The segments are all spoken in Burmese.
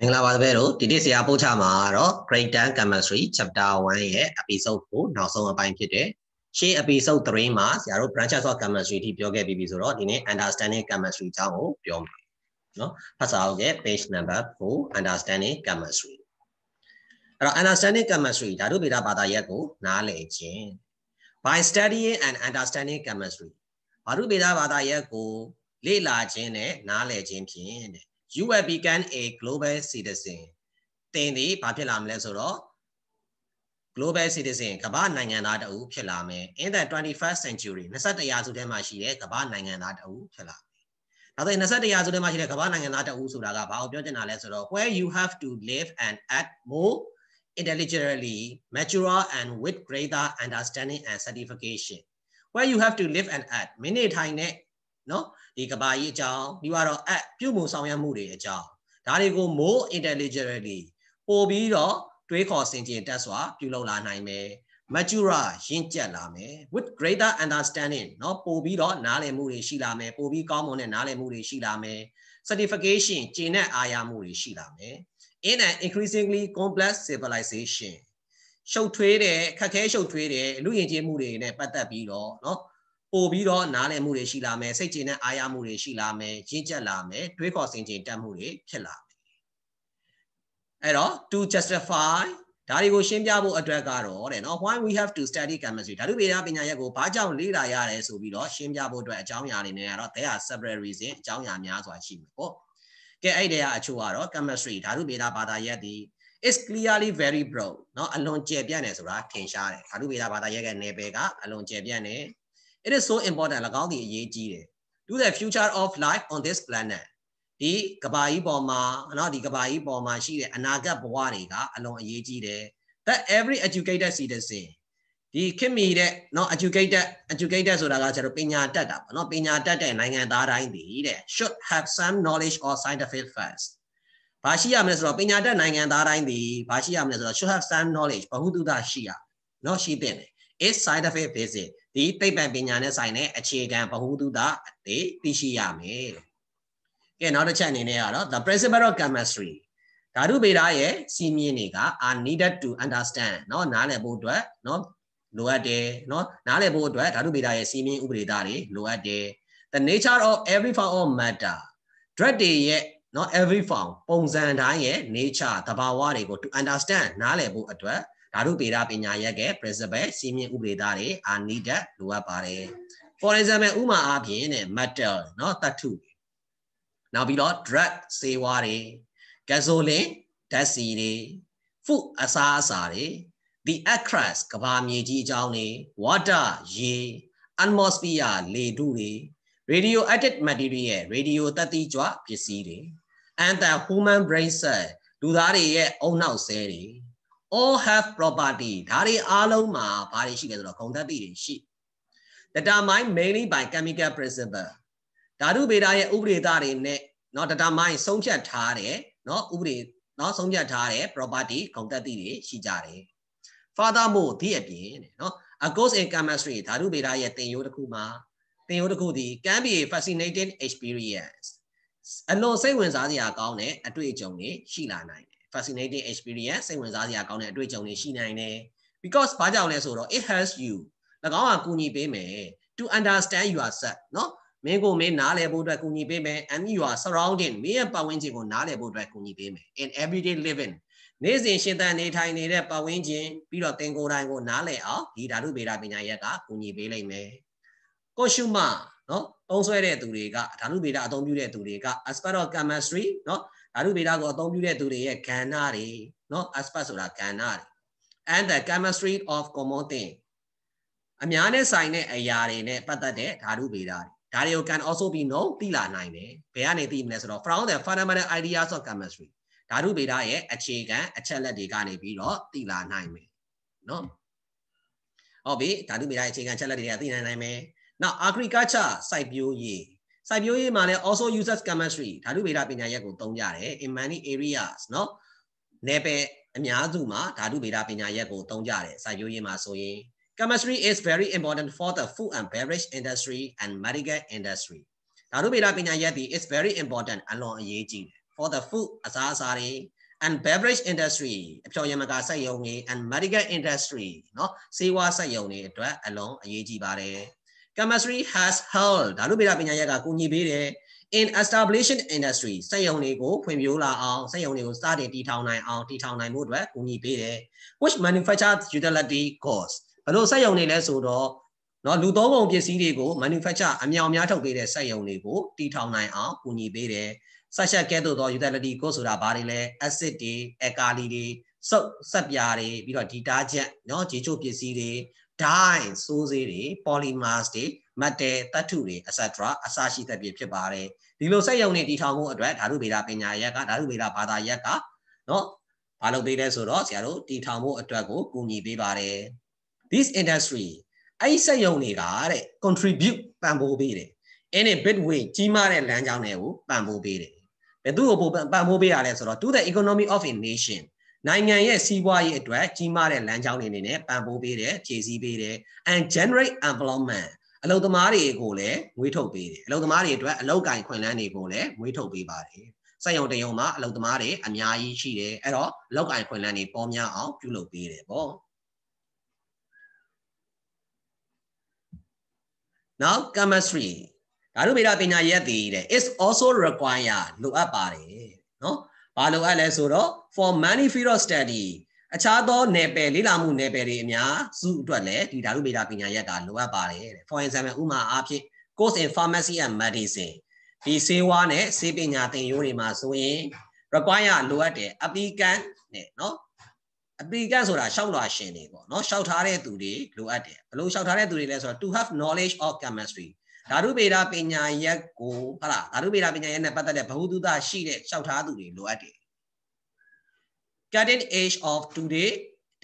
မင်္ဂလာပါတပည့်တို့ဒီနေ့ဆရာပို့ချမှာတော့ Grade 10 Chemistry Chapter 1ရဲ့ episode ကိုနောက်ဆုံးအပိုင်းဖြစ်တယ်ရှေ့ episode 3မှာဆရာတို့ branches of chemistry အထိပြောခဲ့ပြီးပြီဆိုတော့ဒီနေ့ understanding chemistry အကြောင်းကိုပြောမှာနော်ဖတ်စာအုပ်ရဲ့ page number 4 understanding chemistry အဲ့တော့ understanding chemistry ဓာတုဗေဒဘာသာရပ်ကိုနားလည်ခြင်း by studying and understanding chemistry ဓာတုဗေဒဘာသာရပ်ကိုလေ့လာခြင်းနဲ့နားလည်ခြင်းဖြင့်You will become a global citizen တင်ဒီဘာဖြစ်လာမလဲဆိုတော့ global citizen ကမ္ဘာနိုင်ငံသားတအုပ်ဖြစ်လာမယ် in the 21st century 21ရာစုထဲမှာရှိတဲ့ကမ္ဘာနိုင်ငံသားတအုပ်ဖြစ်လာမယ်ဒါဆိုရင်21ရာစုထဲမှာရှိတဲ့ကမ္ဘာနိုင်ငံသားတအုပ်ဆိုတာကဘာကိုပြောချင်တာလဲဆိုတော့ where you have to live and act more intelligently mature and with greater understanding and certification where you have to live and act မိနစ်ထိုင်နဲ့နော်ဒီကဘာကြီးအကြောင်းပြီးတော့ပြုမှုဆောင်ရွက်မှုတွေအကြောင်းဒါတွေကို more intelligently ပို့ပြီးတော့တွေးခေါ်ဆင်ခြင်တတ်စွာပြုလုပ်လာနိုင်မယ် mature ရင့်ကျက်လာမယ် with greater understanding เนาะပို့ပြီးတော့နားလည်မှုတွေရှိလာမယ်ပို့ပြီးကောင်းမွန်တဲ့နားလည်မှုတွေရှိလာမယ် certification ကျင့်တဲ့အာရမှုတွေရှိလာမယ် in an increasingly complex civilization ရှုပ်ထွေးတဲ့ခက်ခဲရှုပ်ထွေးတဲ့လူယဉ်ကျေးမှုတွေနဲ့ပတ်သက်ပြီးတော့เนาะပို့ပြီးတော့နားလည်မှုတွေရှိလာမယ်စိတ်ကြည်တဲ့အာရမှုတွေရှိလာမယ်ရင့်ကျက်လာမယ်တွေးခေါ်ဆင်ခြင်တတ်မှုတွေဖြစ်လာမယ်အဲ့တော့ to justify ဒါတွေကိုရှင်းပြဖို့အတွက်ကတော့တဲ့နော် why we have to study chemistry ဓာတုဗေဒပညာရပ်ကိုဘာကြောင့်လေ့လာရတယ်ဆိုပြီးတော့ရှင်းပြဖို့အတွက်အကြောင်းအရာတွေနဲ့ကတော့ there are several reasons အကြောင်းအရာများစွာရှိမှာပေါ့ကဲအဲ့ဒီအချို့ကတော့ chemistry ဓာတုဗေဒဘာသာရပ်ဒီ is clearly very broad နော်အလွန်ကျယ်ပြန့်တယ်ဆိုတာထင်ရှားတယ်ဓာတုဗေဒဘာသာရပ်ရဲ့နယ်ပယ်ကအလွန်ကျယ်ပြန့်တယ်It is so important ၎င်းဒီအရေးကြီးတယ် to the future of life on this planet ဒီကဘာကြီးပေါ်မှာเนาะဒီကဘာကြီးပေါ်မှာရှိတဲ့အနာဂတ်ဘဝတွေကအလွန်အရေးကြီးတယ် that every educated citizen ဒီခင်မီတဲ့เนาะ educated ဆိုတာကကျတော့ပညာတတ်တာပေါ့เนาะပညာတတ်တဲ့နိုင်ငံသားတိုင်းဒီတဲ့ should have some knowledge or scientific facts ဘာရှိရမလဲဆိုတော့ပညာတတ်နိုင်ငံသားတိုင်းဒီဘာရှိရမလဲဆိုတော့ should have some knowledge ဘဟုသုတရှိရเนาะရှိတဲ့ is scientific basic ဒီသိပ္ပံပညာနဲ့ဆိုင်တဲ့အခြေခံဗဟုသုတတွေသိရှိရမယ်။ကဲနောက်တစ်ချက်အနေနဲ့ကတော့ the principle of chemistry ဓာတုဗေဒရဲ့စီမင်းတွေက are needed to understand เนาะနားလည်ဖို့အတွက်เนาะလိုအပ်တယ်เนาะနားလည်ဖို့အတွက်ဓာတုဗေဒရဲ့စီမင်းဥပဒေသားတွေလိုအပ်တယ် the nature of every form of matter drug တွေရဲ့เนาะ every form ပုံစံတိုင်းရဲ့ nature သဘာဝတွေကို to understand နားလည်ဖို့အတွက်ဓာတုဗေဒပညာရပ်ရဲ့ principle စီမင်းဥပဒေသားတွေ are needed လိုအပ်ပါတယ် for example ဥပမာအားဖြင့် metal เนาะသတ္တုနောက်ပြီးတော့ drug ဆေးဝါးတွေ gasoline ဓာတ်ဆီတွေ food အစားအစာတွေ the earth crust ကမ္ဘာမြေကြီးအကြောင်းတွေ water ရေ atmosphere လေထုတွေ radioactive material radio သတ္တိကြွပစ္စည်းတွေ and the human brain cell လူသားတွေရဲ့အုံနောက်ဆဲတွေall have property ဒါတွေအားလုံးမှာဘာတွေရှိလဲဆိုတော့ဂုဏ်သတ္တိတွေရှိ determined mainly by chemical principle ဓာတုဗေဒရဲ့ဥပဒေသားတွေနဲ့เนาะ determine ဆုံးဖြတ်ထားတဲ့เนาะဥပဒေเนาะဆုံးဖြတ်ထားတဲ့ property ဂုဏ်သတ္တိတွေရှိကြတယ် furthermore ဒီအပြင်เนาะ a course in chemistry ဓာတုဗေဒရဲ့သင်ရိုးတစ်ခုမှာသင်ရိုးတစ်ခုဒီ can be a fascinating experience အလွန်စိတ်ဝင်စားစရာကောင်းတဲ့အတွေ့အကြုံတွေရှိလာနိုင်တယ်fascinating experience စိတ်ဝင်စားစရာကောင်းတဲ့အတွေ့အကြုံတွေရှိနိုင်တယ် because ဘာကြောင့်လဲဆိုတော့ it helps you ၎င်းကကူညီပေးမယ် to understand yourself เนาะမင်းကိုမင်းနားလည်ဖို့အတွက်ကူညီပေးမယ် and your surrounding မင်းရဲ့ပတ်ဝန်းကျင်ကိုနားလည်ဖို့အတွက်ကူညီပေးမယ် in everyday living နေ့စဉ်ရှင်သန်နေထိုင်နေတဲ့ပတ်ဝန်းကျင်ပြီးတော့သင်ကိုယ်တိုင်ကိုနားလည်အောင်ဒီဓာတုဗေဒပညာရပ်ကကူညီပေးလိမ့်မယ် consumer เนาะသုံးစွဲတဲ့သူတွေကဓာတုဗေဒအသုံးပြုတဲ့သူတွေက aspect of chemistry เนาะဓာတုဗေဒကိုအသုံးပြုတဲ့သူတွေရဲ့ကဏ္ဍတွေเนาะ aspect ဆိုတာကဏ္ဍတွေ and the chemistry of common thing အများနဲ့ဆိုင်တဲ့အရာတွေနဲ့ပတ်သက်တဲ့ဓာတုဗေဒတွေဒါတွေကို can also be known သိလာနိုင်တယ်ဘယ်ကနေသိမလဲဆိုတော့ from the fundamental ideas of chemistry ဓာတုဗေဒရဲ့အခြေခံအချက်လက်တွေကနေပြီးတော့သိလာနိုင်မယ်เนาะဟုတ်ပြီဓာတုဗေဒရဲ့အခြေခံအချက်လက်တွေကသိနိုင်မယ် now agriculture စိုက်ပျိုးရေးမှာလည်း also uses chemistry ဓာတုဗေဒပညာရပ်ကိုသုံးကြတယ် in many areas เนาะနယ်ပယ်အများစုမှာဓာတုဗေဒပညာရပ်ကိုသုံးကြတယ်စိုက်ပျိုးရေးမှာဆိုရင် chemistry is very important for the food and beverage industry and medical industry ဓာတုဗေဒပညာရပ်ဒီ is very important အလွန်အရေးကြီးတယ် for the food asasari and beverage industry apyoyamaga sayoni and medical industry no sewa sayoni atwa along ayeji bare chemistry has held darubira pinyaya ka kunyi bede in establishing industry sayoni ko phwin la aong sayoni ko start ti thong nai aong ti thong nai mu atwa kunyi bede which manufactured utility cost balo sayoni le so do no lu tong kong pisiတွေကို manufacture အမြောင်များထုတ်ပေးတဲ့စက်ရုံတွေကိုတီထောင်နိုင်အောင်ကူညီပေးတယ်ဆက်ရှက်ကဲ့သို့သော utility cost ဆိုတာဘာတွေလဲ acid တွေ alkali တွေစက်ပြားတွေပြီးတော့ detergent เนาะရေချိုးပစ္စည်းတွေ dye စိုးစေးတွေ polymers တွေ metal သတ္တုတွေ etc အစရှိသဖြင့်ဖြစ်ပါတယ်ဒီလိုစက်ရုံတွေတီထောင်မှုအတွက်ဓာတုဗေဒပညာရက်ကဓာတုဗေဒဘာသာရက်ကเนาะဘာလုပ်ပေးလဲဆိုတော့ဆရာတို့တီထောင်မှုအတွက်ကိုကူညီပေးပါတယ် this industryအဲ့စက်ရုံတွေကတဲ့ contribute ပံ့ပိုးပေးတယ် in a big way ကြီးမားတဲ့လမ်းကြောင်းတွေကိုပံ့ပိုးပေးတယ်ဘယ်သူ့ကိုပံ့ပိုးပေးရလဲဆိုတော့ to the economy of a nation နိုင်ငံရဲ့စီးပွားရေးအတွက်ကြီးမားတဲ့လမ်းကြောင်းတွေအနေနဲ့ပံ့ပိုးပေးတယ်ဖြည့်ဆည်းပေးတယ် and generate employment အလုပ်သမားတွေကိုလည်းငွေထုတ်ပေးတယ်အလုပ်သမားတွေအတွက်အလုပ်ကိုင်ခွင့်လန်းတွေကိုလည်းငွေထုတ်ပေးပါတယ်စက်ရုံတရုံမှာအလုပ်သမားတွေအများကြီးရှိတယ်အဲ့တော့အလုပ်ကိုင်ခွင့်လန်းတွေပေါ်များအောင်ပြုလုပ်ပေးတယ်ပေါ့Now chemistry ဓာတုဗေဒပညာရပ်တည်တဲ့ is also required လိုအပ်ပါတယ်နော်ဘာလိုအပ်လဲဆိုတော့ for many field of study အခြားသောနယ်ပယ်လေ့လာမှုနယ်ပယ်တွေအများစုအတွက်လည်းဒီဓာတုဗေဒပညာရပ်ကလိုအပ်ပါတယ်တဲ့ for example ဥပမာအားဖြင့် course in pharmacy and medicine ဒီဆေးဝါးနဲ့ဆေးပညာသင်ရိုးတွေမှာဆိုရင် require လိုအပ်တယ် applicant နဲ့နော်applicant ဆိုတာရှောက်လွှာရှင်တွေပေါ့နော်ရှောက်ထားတဲ့သူတွေလိုအပ်တယ်ဘယ်လိုရှောက်ထားတဲ့သူတွေလဲဆိုတော့ to have knowledge of chemistry ဓာတုဗေဒပညာရပ်ကိုဟုတ်လားဓာတုဗေဒပညာရပ်နဲ့ပတ်သက်တဲ့ဗဟုသုတရှိတဲ့ရှောက်ထားသူတွေလိုအပ်တယ် cutting edge of today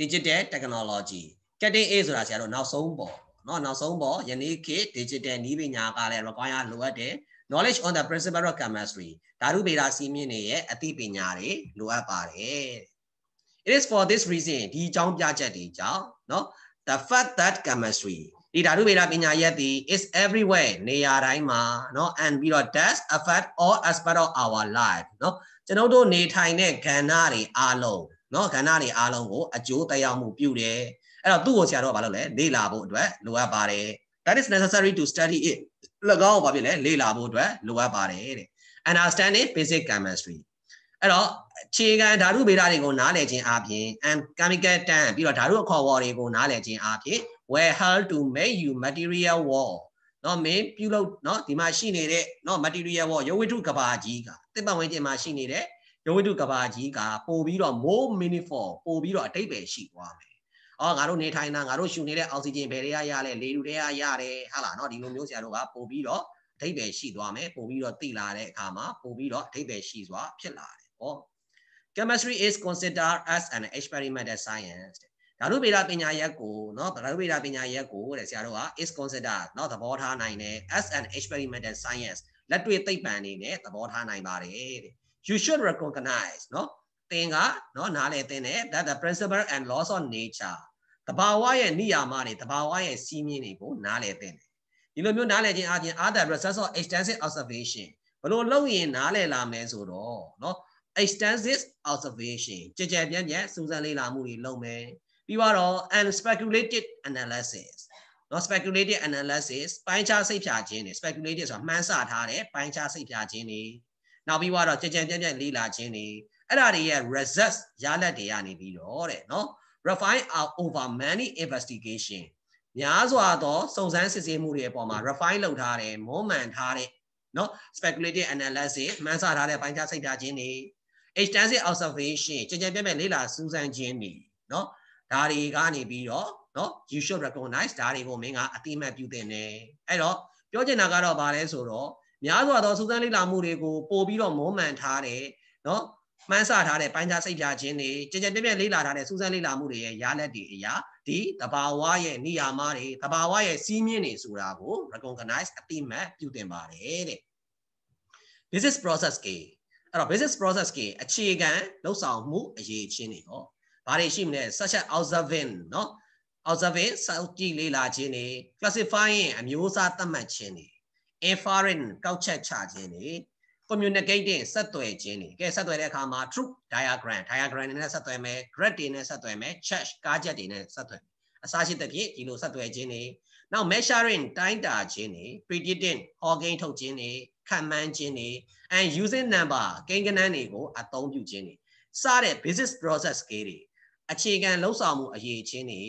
digital technology cutting edge ဆိုတာဆရာတို့နောက်ဆုံးပေါ်နော်နောက်ဆုံးပေါ်ယနေ့ခေတ် digital နည်းပညာကလည်း require လိုအပ်တယ် knowledge on the principle of chemistry ဓာတုဗေဒစီးမြင်တွေရဲ့အသိပညာတွေလိုအပ်ပါတယ် It is for this reason ဒီအကြောင်းပြချက်တွေကြောင့်เนาะ the fact that chemistry ဒီဓာတုဗေဒပညာရပ်ဒီ is everywhere နေရာတိုင်းမှာเนาะ and ပြီးတော့ does affect all aspect of our life เนาะကျွန်တော်တို့နေထိုင်တဲ့ကဏ္ဍတွေအားလုံးเนาะကဏ္ဍတွေအားလုံးကိုအကျိုးသက်ရောက်မှုပြုတယ်အဲ့တော့သူ့ကိုဆရာတို့ကဘာလုပ်လဲလေ့လာဖို့အတွက်လိုအပ်ပါတယ် that is necessary to study it ၎င်းကိုဘာဖြစ်လဲလေ့လာဖို့အတွက်လိုအပ်ပါတယ်တဲ့ understanding basic chemistry အဲ့တော့အခြေခံဓာတုဗေဒတွေကိုနားလည်ခြင်းအပြင် and chemical term ပြီးတော့ဓာတုအခေါ်အဝေါ်တွေကိုနားလည်ခြင်းအပြင် were held to make you material world เนาะမင်းပြုလုပ်เนาะဒီမှာရှိနေတဲ့เนาะ material world ရုပ်ဝတ္ထုကဘာကြီးကတစ်ပတ်ဝန်းကျင်မှာရှိနေတဲ့ရုပ်ဝတ္ထုကဘာကြီးကပို့ပြီးတော့ more meaningful ပို့ပြီးတော့အဓိပ္ပာယ်ရှိသွားမယ်အော်ငါတို့နေထိုင်တာငါတို့ရှူနေတဲ့အောက်ဆီဂျင်ဘယ်တွေကရလဲလေထုတွေကရတယ်ဟာလားเนาะဒီလိုမျိုးဆရာတို့ကပို့ပြီးတော့အဓိပ္ပာယ်ရှိသွားမယ်ပို့ပြီးတော့သိလာတဲ့အခါမှာပို့ပြီးတော့အဓိပ္ပာယ်ရှိစွာဖြစ်လာတယ်ဟောChemistry is considered as an experimental science ဓာတုဗေဒပညာရပ်ကိုเนาะဓာတုဗေဒပညာရပ်ကိုတဲ့ဆရာတို့က is considered เนาะသဘောထားနိုင်တယ် as an experimental science လက်တွေ့သိပ္ပံအနေနဲ့သဘောထားနိုင်ပါတယ်တဲ့ you should recognize เนาะသင်ကเนาะနားလည်သင်တယ် that the principle and laws of nature သဘာဝရဲ့နိယာမတွေသဘာဝရဲ့စည်းမျဉ်းတွေကိုနားလည်သင်တယ်ဒီလိုမျိုးနားလည်ခြင်းအပြင် other results of extensive observation ဘယ်လိုလုပ်ရင်နားလည်လာမလဲဆိုတော့เนาะextensive observation ကြကြပြန့်ပြန့်စူးစမ်းလေ့လာမှုတွေလုပ်မယ်ပြီးတော့ and speculative analysis เนาะ speculative analysis ပိုင်းခြားစိတ်ဖြာခြင်းတွေ speculative ဆိုတာမှန်းဆထားတဲ့ပိုင်းခြားစိတ်ဖြာခြင်းတွေနောက်ပြီးတော့ကြကြပြန့်ပြန့်လေ့လာခြင်းတွေအဲ့ဒါတွေရဲ့ results ရလဒ်တွေကနေပြီးတော့တဲ့เนาะ refine over many investigation များစွာသောစုံစမ်းစစ်ဆေးမှုတွေအပေါ်မှာ refine လုပ်ထားတယ်မွမ်းမံထားတဲ့เนาะ speculative analysis မှန်းဆထားတဲ့ပိုင်းခြားစိတ်ဖြာခြင်းတွေextensive observation ကြကြပြန့်ပြန့်လေ့လာစူးစမ်းခြင်းတွေเนาะဒါတွေကနေပြီးတော့เนาะ you should recognize ဒါတွေကိုမင်းကအတိအမှတ်ပြုသင့်တယ်အဲ့တော့ပြောချင်တာကတော့ဗာလဲဆိုတော့များစွာသောစူးစမ်းလေ့လာမှုတွေကိုပို့ပြီးတော့မွမ်းမံထားတယ်เนาะမှန်းဆထားတဲ့ပိုင်းခြားစိတ်ဖြာခြင်းတွေကြကြပြန့်ပြန့်လေ့လာထားတဲ့စူးစမ်းလေ့လာမှုတွေရဲ့ရလဒ်တွေအရာဒီတဘာဝရဲ့နိယာမတွေတဘာဝရဲ့စည်းမျဉ်းတွေဆိုတာကို recognize အတိအမှတ်ပြုသင့်ပါတယ်တဲ့ business process ကအဲ့တော့ business process ကအခြေခံလှုပ်ဆောင်မှုအရေးချင်းတွေဟောဘာတွေရှိမလဲ such as observing เนาะ observing စောင့်ကြည့်လေ့လာခြင်းတွေ classifying အမျိုးအစားသတ်မှတ်ခြင်းတွေ inferring ကောက်ချက်ချခြင်းတွေ communicating ဆက်သွယ်ခြင်းတွေကဲဆက်သွယ်တဲ့အခါမှာ true diagram နဲ့ဆက်သွယ်မယ် grid တွေနဲ့ဆက်သွယ်မယ် chart ကားချက်တွေနဲ့ဆက်သွယ်အစရှိသဖြင့်ဒီလိုဆက်သွယ်ခြင်းတွေနောက် measuring တိုင်းတာခြင်းတွေ predicting ဟောကိန်းထုတ်ခြင်းတွေခန့်မှန်းခြင်းတွေ and using number ကိန်းဂဏန်းတွေကိုအသုံးပြုခြင်းတွေစတဲ့ business process တွေအခြေခံလှုပ်ဆောင်မှုအရေးချင်းတွေ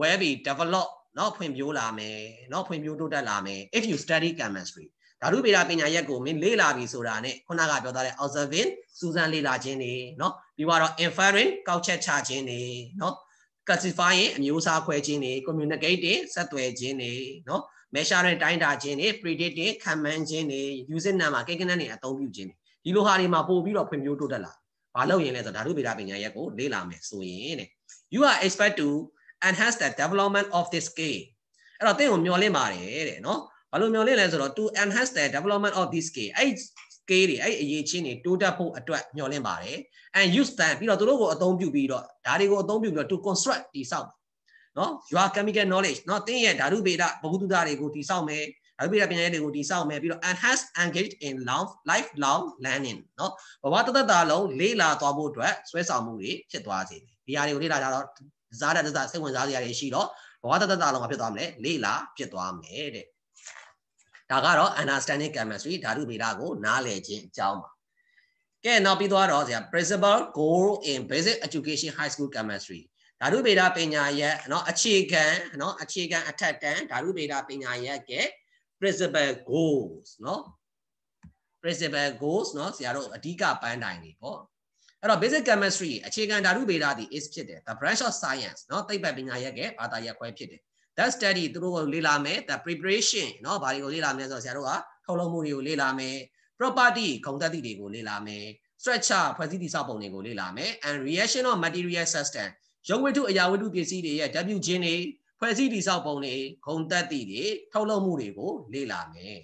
will be develop နောက်ဖွံ့ဖြိုးလာမယ်နောက်ဖွံ့ဖြိုးတိုးတက်လာမယ် if you study chemistry ဓာတုဗေဒပညာရပ်ကိုမင်းလေ့လာပြီဆိုတာနဲ့ခုနကပြောထားတဲ့ observing စူးစမ်းလေ့လာခြင်းတွေเนาะပြီးတော့ inferring ကောက်ချက်ချခြင်းတွေเนาะ classifying အမျိုးအစားခွဲခြင်းတွေ communicating ဆက်သွယ်ခြင်းတွေเนาะ measuring တိုင်းတာခြင်းတွေ predicting ခန့်မှန်းခြင်းတွေ using number ကိန်းဂဏန်းတွေအသုံးပြုခြင်းတွေဒီလိုဟာတွေမှာပို့ပြီးတော့ဖွံ့ဖြိုးတိုးတက်လာဘာလို့ရင်လဲဆိုဓာတုဗေဒပညာရပ်ကိုလေ့လာမယ်ဆိုရင်တဲ့ you are expect to enhance the development of this skill အဲ့တော့သင်ကိုမျှော်လင့်ပါတယ်တဲ့เนาะဘာလို့မျှော်လင့်လဲဆိုတော့ to enhance the development of this skill အဲ့ skill တွေအဲ့အရေးချင်းတွေတိုးတက်ဖို့အတွက်မျှော်လင့်ပါတယ် and use them ပြီးတော့သူတို့ကိုအသုံးပြုပြီးတော့ဓာတ်တွေကိုအသုံးပြုပြီးတော့ to construct တည်ဆောက်เนาะ your chemical knowledge เนาะသင်ရဲ့ဓာတုဗေဒဗဟုသုတတွေကိုတည်ဆောက်မယ်ဓာတုဗေဒပညာရပ်တွေကိုတည်ဆောက်မယ်ပြီးတော့ enhance engage in lifelong learning เนาะဘဝတသက်တာလုံးလေ့လာသွားဖို့အတွက်ဆွဲဆောင်မှုတွေဖြစ်သွားစေတယ်ဒီဟာတွေကိုလေ့လာကြတော့ဇာတ်တစိတ်ဝင်စားစရာတွေရှိတော့ဘဝတသက်တာလုံးမှာဖြစ်သွားမလဲလေ့လာဖြစ်သွားမယ်တဲ့ဒါကတော့ understanding chemistry ဓာတုဗေဒကိုနားလည်ခြင်းအကြောင်းပါကဲနောက်ပြီးတော့ဆရာ principal goal in basic education high school chemistry ဓာတုဗေဒပညာရပ်เนาะအခြေခံအထက်တန်းဓာတုဗေဒပညာရပ်က principal goals เนาะ principal goals เนาะဆရာတို့အဓိကပန်းတိုင်တွေပေါ့အဲ့တော့ basic chemistry အခြေခံဓာတုဗေဒဒီ is ဖြစ်တယ် the branch of science เนาะသိပ္ပံပညာရပ်ကဘာသာရပ်ခွဲဖြစ်တယ် that study သူတို့ကိုလေ့လာမယ် the preparation เนาะဘာတွေကိုလေ့လာမလဲဆိုတော့ဆရာတို့ကထုတ်လုပ်မှုတွေကိုလေ့လာမယ် property ဂုဏ်သတ္တိတွေကိုလေ့လာမယ် structure ဖွဲ့စည်းတည်ဆောက်ပုံတွေကိုလေ့လာမယ် and reaction of material substance ရုပ်ဝတ္ထုအရာဝတ္ထုပစ္စည်းတွေရဲ့ဓာတ်ပြုခြင်းတွေဖွဲ့စည်းတည်ဆောက်ပုံတွေဂုဏ်သတ္တိတွေထုတ်လုပ်မှုတွေကိုလေ့လာမယ်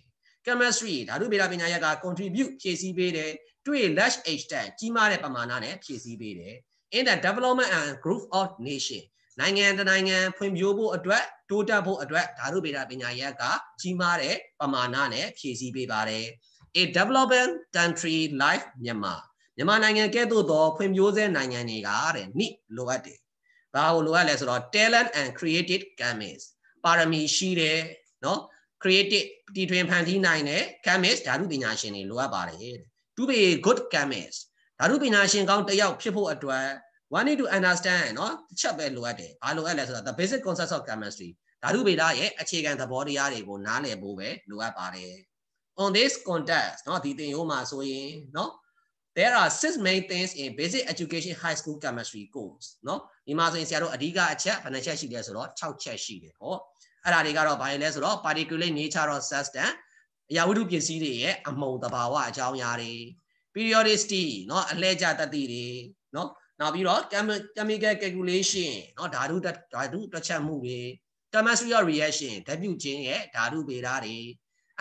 chemistry ဓာတုဗေဒပညာရပ်က contribute ဖြည့်ဆည်းပေးတယ်တွေ့ large extent ကြီးမားတဲ့ပမာဏနဲ့ဖြည့်ဆည်းပေးတယ် in the development and growth of nation နိုင်ငံတနိုင်ငံဖွံ့ဖြိုးဖို့အတွက်တိုးတက်ဖို့အတွက်ဓာတုဗေဒပညာရပ်ကကြီးမားတဲ့ပမာဏနဲ့ဖြည့်ဆည်းပေးပါတယ် a developing country like မြန်မာနိုင်ငံကဲ့သို့သောဖွံ့ဖြိုးဆဲနိုင်ငံတွေကတဲ့နိလိုအပ်တယ်ဘာလို့လိုအပ်လဲဆိုတော့ talent and creative chemists ပါရမီရှိတယ်เนาะ creative တီထွင်ဖန်တီးနိုင်တဲ့ chemist ဓာတုပညာရှင်တွေလိုအပ်ပါတယ် to be a good chemist ဓာတုပညာရှင်ကောင်းတစ်ယောက်ဖြစ်ဖို့အတွက် one need to understand เนาะတစ်ချက်ပဲလိုအပ်တယ်ဘာလိုအပ်လဲဆိုတော့ the basic concepts of chemistry ဓာတုဗေဒရဲ့အခြေခံသဘောတရားတွေကိုနားလည်ဖို့ပဲလိုအပ်ပါတယ် on this context เนาะဒီသင်ရိုးမှာဆိုရင်เนาะthere are 6 main things in basic education high school chemistry course เนาะဒီမှာဆိုရင်ဆရာတို့အဓိကအချက်ဘယ်နှချက်ရှိလဲဆိုတော့6ချက်ရှိတယ်ဟောအဲ့ဒါတွေကတော့ဘာလဲဆိုတော့ particulate nature of substance အရာဝတ္ထုပစ္စည်းတွေရဲ့အမှုန်သဘာဝအကြောင်းအရာတွေ periodicity เนาะအလှည့်ကျတတိတွေเนาะနောက်ပြီးတော့ chemical calculation เนาะဓာတုတွက်ချက်မှုတွေ chemistry of reaction ဓာတ်ပြုခြင်းရဲ့ဓာတုဗေဒတွေ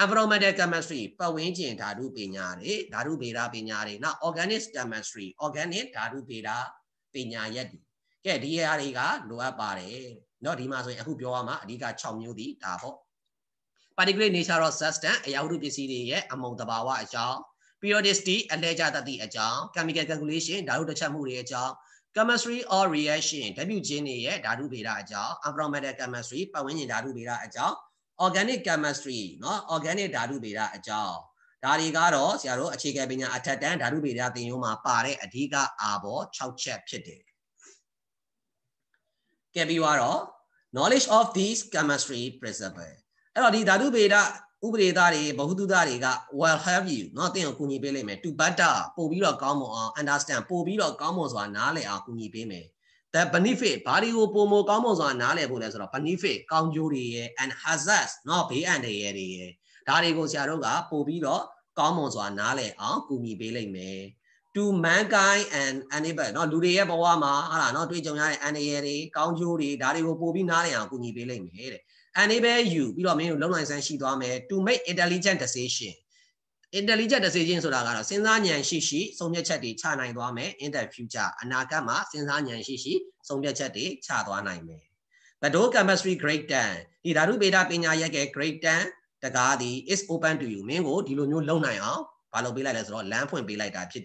environmental chemistry ပတ်ဝန်းကျင်ဓာတုပညာတွေဓာတုဗေဒပညာတွေနောက် organic chemistry organic ဓာတုဗေဒပညာရပ်တွေကဲဒီအရာတွေကလိုအပ်ပါတယ်เนาะဒီမှာဆိုရင်အခုပြောရမှာအဓိက6မျိုးဒီဒါပေါ့ particulate nature of substance အရာဝတ္ထုပစ္စည်းတွေရဲ့အမှုန်သဘာဝအကြောင်း periodicity အလှည့်ကျတတိအကြောင်း chemical calculation ဓာတုတွက်ချက်မှုတွေအကြောင်း chemistry or reaction ဓာတ်ပြုခြင်းတွေရဲ့ဓာတုဗေဒအကြောင်း environmental chemistry ပတ်ဝန်းကျင်ဓာတုဗေဒအကြောင်း organic chemistry เนาะ organic ဓာတုဗေဒအကြောင်းဒါတွေကတော့ဆရာတို့အခြေခံပညာအထက်တန်းဓာတုဗေဒသင်ရိုးမှာပါတဲ့အဓိကအာဘော6ချက်ဖြစ်တယ်ကဲပြီးတော့ knowledge of these chemistry principle အဲ့တော့ဒီဓာတုဗေဒဥပဒေသားတွေဗဟုသုတတွေက will help you เนาะသင်ကိုကူညီပေးလိမ့်မယ် to better ပို့ပြီးတော့ကောင်းမွန်အောင် understand ပို့ပြီးတော့ကောင်းမွန်စွာနားလည်အောင်ကူညီပေးမယ် the benefit ဘာတွေကိုပုံမကောင်းမွန်စွာနားလည်ဖို့လဲဆိုတော့ benefit ကောင်းကျိုးတွေရဲ့ and hazards เนาะဘေးအန္တရာယ်တွေရဲ့ဒါတွေကိုဆရာတို့ကပို့ပြီးတော့ကောင်းမွန်စွာနားလည်အောင်ကူညီပေးလိမ့်မယ် to mankind and animal เนาะလူတွေရဲ့ဘဝမှာဟာလားเนาะတွေ့ကြုံရတဲ့အန္တရာယ်တွေကောင်းကျိုးတွေဒါတွေကိုပို့ပြီးနားလည်အောင်ကူညီပေးလိမ့်မယ်တဲ့ enable you ပြီးတော့မင်းတို့လုံနိုင်စမ်းရှိသွားမယ် to make intelligent decision intelligent decision ဆိုတာကတော့စဉ်းစားဉာဏ်ရှိရှိဆုံးဖြတ်ချက်တွေချနိုင်သွားမယ် in the future အနာဂတ်မှာစဉ်းစားဉာဏ်ရှိရှိဆုံးဖြတ်ချက်တွေချသွားနိုင်မယ် the do chemistry grade 10ဒီဓာတုဗေဒပညာရပ်ရဲ့ grade 10တကားသည် is open to you မင်းကိုဒီလိုမျိုးလုံနိုင်အောင် follow be like so lamp point be like that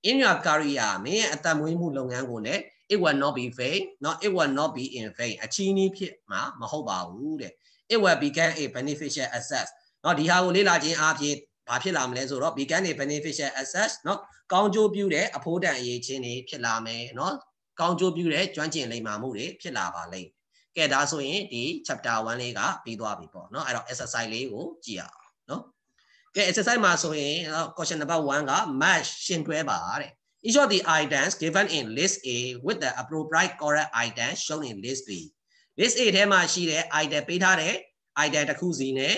in your career me at the muimu longan go ne it will not be vain no it will not be in vain a chini phit ma mahout ba wu de it will become a beneficial access no di ha ko le la chin a phit ba phit la ma le so do become a beneficial access no ကောင်းကျိုးပြုတဲ့အဖို့တန်အရေးချင်းတွေဖြစ်လာမယ်เนาะကောင်းကျိုးပြုတဲ့ကျွမ်းကျင်လိမ္မာမှုတွေဖြစ်လာပါလိမ့်ကဲဒါဆိုရင်ဒီ chapter 1လေးကပြီးသွားပြီပေါ့เนาะအဲ့တော့ exercise လေးကိုကြည့်အောင်เนาะကဲ exercise မှာဆိုရင် question number 1က match ရှင်တွဲပါတဲ့ each of the items given in list A with the appropriate correct item shown in list B list A ထဲမှာရှိတဲ့ item ပေးထားတဲ့ item တစ်ခုစီနဲ့